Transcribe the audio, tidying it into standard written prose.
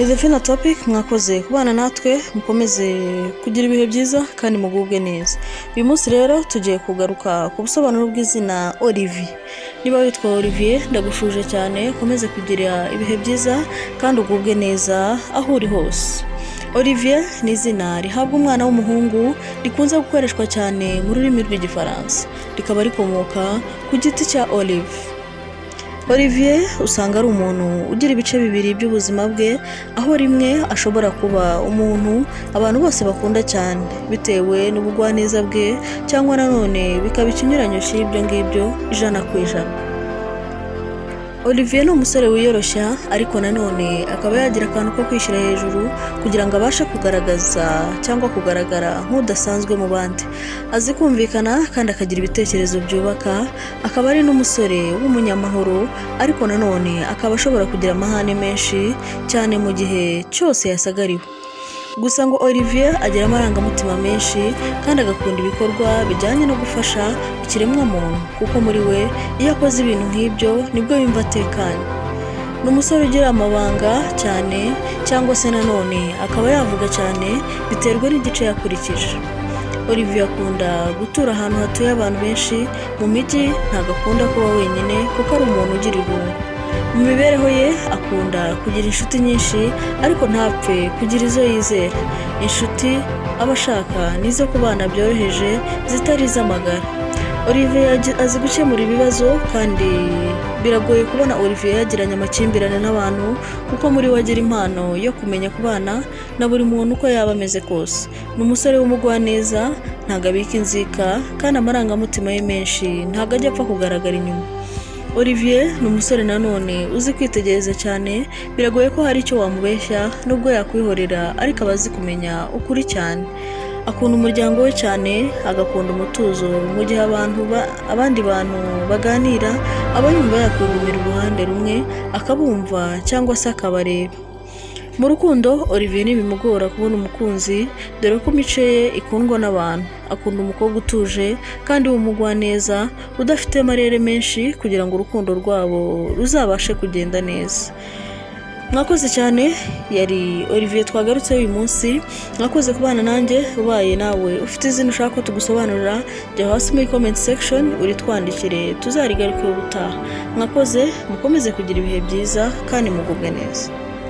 ni The Final Topic. Mwakoze kubana natwe, mukomeze kugira ibihe byiza kandi mugubwe neza. Uyu munsi rero tugiye kugaruka ku busobanuro bw'izina Olivier. Niba witwa Olivier, ndagushuje cyane, komeze kugira ibihe byiza kandi ugubwe neza aho uri hose. Olivier ni izina rihabwa umwana w'umuhungu, rikunze gukoreshwa cyane mu rurimi rw'igifaransa, rikaba rikomoka ku giti cya olive. Olivier usanga ari umuntu ugira ibice bibiri by'ubuzima bwe, aho rimwe ashobora kuba umuntu abantu bose bakunda cyane bitewe n'ubugwaneza bwe, cyangwa nanone bikaba ikinyuranyo cy'ibyo ngibyo 100%. Olivier ni umusore wiyoroshya, ariko nanone akaba yagira akantu ko kwishyira hejuru kugira ngo abashe kugaragaza cyangwa kugaragara nk'udasanzwe mu bandi. Azi kumvikana kandi akagira ibitekerezo byubaka, akaba ari n'umusore w'umunyamahoro, ariko nanone akaba ashobora kugira amahane menshi cyane mu gihe cyose yasagariwe. Gusa ngo Olivier agira amarangamutima menshi kandi agakunda ibikorwa bijyanye no gufasha ikiremwa muntu, kuko muri we iyo akoze ibintu nk'ibyo nibwo yumva atekanye. Ni umusore ugira amabanga cyane, cyangwa se nanone akaba yavuga cyane biterwa n'igice yakurikije. Olivier akunda gutura ahantu hatuye abantu benshi mu mijyi, ntabwo akunda kuba wenyine kuko ari umuntu ugira irungu. Mu mibereho ye akunda kugira inshuti nyinshi, ariko ntapfe kugira izo yizera. Inshuti aba ashaka nizo kubana byoroheje, zitari iz'amagara. Olivier azi gukemura ibibazo, kandi biragoye kubona Olivier yagiranye amakimbirane n'abantu, kuko muri we agira impano yo kumenya kubana na buri muntu uko yaba ameze kose. Ni umusore w'umugwaneza, ntabwo abika inzika, kandi amarangamutima ye menshi ntabwo ajya apfa kugaragara inyuma. Olivier ni umusore nanone uzi kwitegereza cyane, biragoye ko hari icyo wamubeshya nubwo yakwihorera, ariko aba azi kumenya ukuri cyane. Akunda umuryango we cyane, agakunda umutuzo mu gihe abandi bantu baganira, aba yumva yakwigumira uruhande rumwe akabumva cyangwa se akabareba. Mu rukundo Olivier ntibimugora kubona umukunzi, dore ko imico ye ikundwa n'abantu. Akunda umukobwa utuje kandi w'umugwaneza, udafite amarere menshi, kugira ngo urukundo rwabo ruzabashe kugenda neza. Mwakoze cyane, yari Olivier twagarutse uyu munsi. Mwakoze kubana nanjye. Ubaye nawe ufite izina ushaka ko tugusobanurira, jya hasi muri comment section uritwandikire, tuzarigaruka ubutaha. Mwakoze, mukomeze kugira ibihe byiza kandi mugubwe neza.